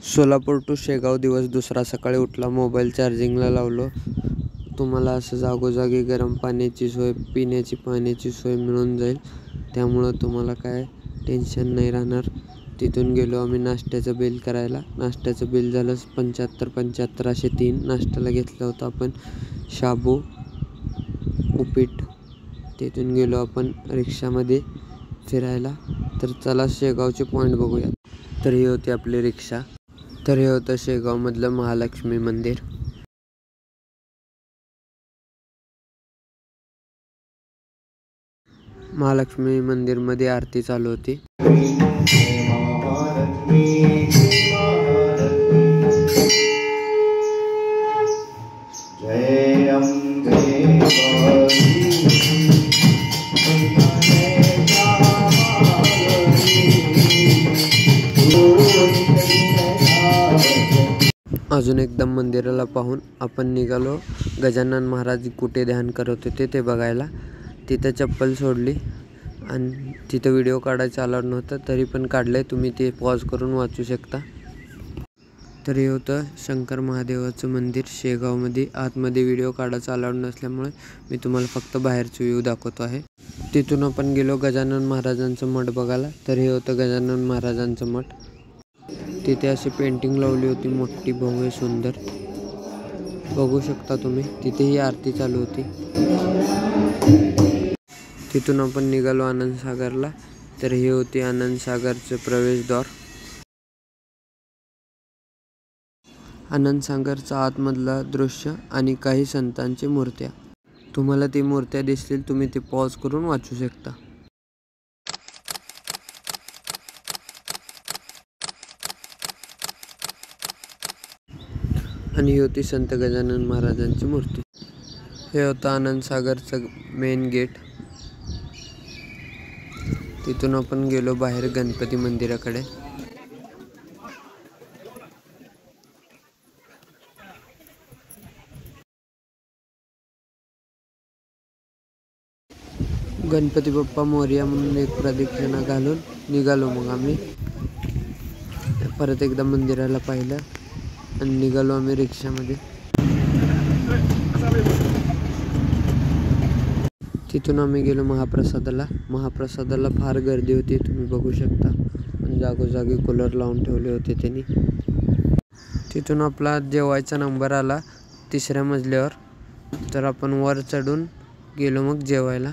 Solapur to Shegaon दिवस दुसरा. सकाळी उठला, मोबाईल चार्जिंगला लावलो. तुम्हाला असं जागोजागी गरम पाण्याची सोय, पिण्याची पाण्याची सोय मिळून जाईल. त्यामुळं तुम्हाला काय टेन्शन नाही राहणार. तिथून गेलो आम्ही नाश्त्याचं बिल करायला. नाश्त्याचं बिल झालं 75 असे 3. नाश्त्याला घेतलं होतं आपण शाबू, उपीट. तिथून गेलो आपण रिक्षामध्ये फिरायला. तर चला शेगावचे पॉईंट बघूया. तर ही होती आपली रिक्षा. तर हे होतं शेगावमधलं महालक्ष्मी मंदिर. महालक्ष्मी मंदिरमध्ये आरती चालू होती. अजून एकदम मंदिराला पाहून आपण निघालो गजानन महाराज कुठे ध्यान करत होते ते बघायला. तिथं चप्पल सोडली आणि तिथं व्हिडिओ काढायचा अलाउड नव्हतं, तरी पण काढलं आहे. तुम्ही ते पॉज करून वाचू शकता. तर हे होतं शंकर महादेवाचं मंदिर शेगावमध्ये. आतमध्ये व्हिडिओ काढायचा अलाउड नसल्यामुळे मी तुम्हाला फक्त बाहेरचं व्ह्यू दाखवतो आहे. तिथून आपण गेलो गजानन महाराजांचं मठ बघायला. तर हे होतं गजानन महाराजांचं मठ. तिथे अशी पेंटिंग लावली होती मोठी, भव्य, सुंदर. बघू शकता तुम्ही. तिथेही आरती चालू होती. तिथून आपण निघालो आनंदसागरला. तर ही होती आनंदसागरचं प्रवेशद्वार. आनंदसागरचं आतमधलं दृश्य आणि काही संतांची मूर्त्या. तुम्हाला ती मूर्त्या दिसतील, तुम्ही ते पॉज करून वाचू शकता. आणि ही होती संत गजानन महाराजांची मूर्ती. हे होतं आनंदसागरचं मेन गेट. तिथून आपण गेलो बाहेर गणपती मंदिराकडे. गणपती बाप्पा मोरया म्हणून एक प्रदक्षिणा घालून निघालो. मग आम्ही परत एकदा मंदिराला पाहिलं आणि निघालो आम्ही रिक्षामध्ये. तिथून आम्ही गेलो महाप्रसादाला. महाप्रसादाला फार गर्दी होती, तुम्ही बघू शकता. जागोजागी कूलर लावून ठेवले होते त्यांनी. तिथून आपला जेवायचा नंबर आला 3ऱ्या मजल्यावर. तर आपण वर चढून गेलो मग जेवायला.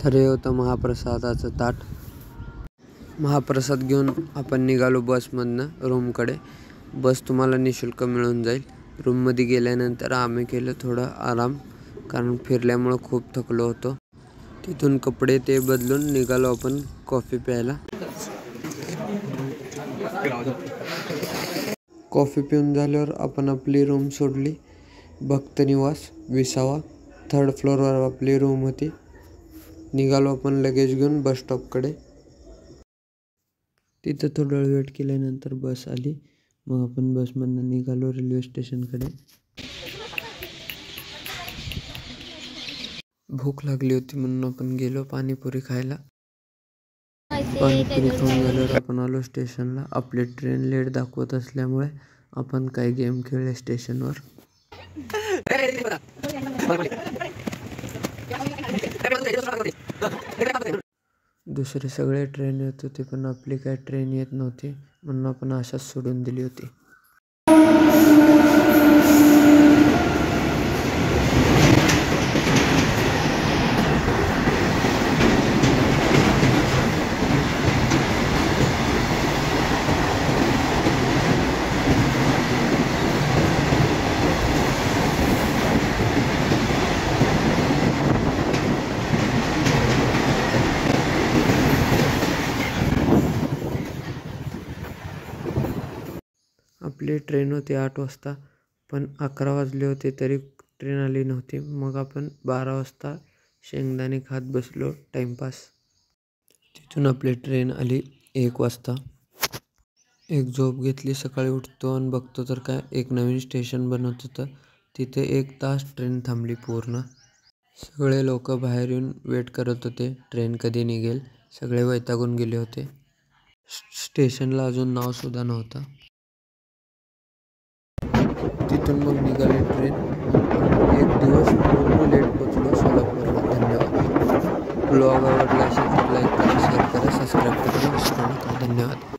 तर हे होतं महाप्रसादाचं ताट. महाप्रसाद घेऊन आपण निघालो बसमधनं रूमकडे. बस तुम्हाला निशुल्क मिळून जाईल. रूममध्ये गेल्यानंतर आम्ही केलं थोडं आराम, कारण फिरल्यामुळं खूप थकलो होतो. तिथून कपडे ते बदलून निघालो आपण कॉफी प्यायला. कॉफी पिऊन झाल्यावर आपण आपली रूम सोडली. भक्तनिवास 20वा 3rd फ्लोअरवर आपली रूम होती. निघालो आपण लगेज घेऊन बस स्टॉपकडे. तिथं थोडा वेळ वेट केल्यानंतर बस आली. मग आपण बसमधनं निघालो रेल्वे स्टेशनकडे. भूक लागली होती म्हणून आपण गेलो पाणीपुरी खायला. पाणीपुरी खाऊन झाल्यावर आपण आलो स्टेशनला. आपली ट्रेन लेट दाखवत असल्यामुळे आपण काही गेम खेळले स्टेशनवर. दुसरे सगळे ट्रेन येत होते, पण आपली काही ट्रेन येत नव्हती म्हणून आपण आशाच सोडून दिली होती. आपली ट्रेन होती 8 वाजता, पण 11 वाजले होते तरी ट्रेन आली नव्हती. मग आपण 12 वाजता शेंगदाणे खात बसलो टाईमपास. तिथून आपली ट्रेन आली 1 वाजता. एक झोप घेतली. सकाळी उठतो आणि बघतो तर काय एक नवीन स्टेशन बनत होतं. तिथे 1 तास ट्रेन थांबली पूर्ण. सगळे लोक बाहेर येऊन वेट करत होते ट्रेन कधी निघेल. सगळे वैतागून गेले होते. स्टेशनला अजून नावसुद्धा नव्हतं. तिथून मग निघाली ट्रेन. 1 दिवस पूर्ण लेट पोचलो सोलापूरला. धन्यवाद. ब्लॉग आवडला असेल तर लाईक करा, शेअर करा, सबस्क्राईब करा विसरू नका. धन्यवाद.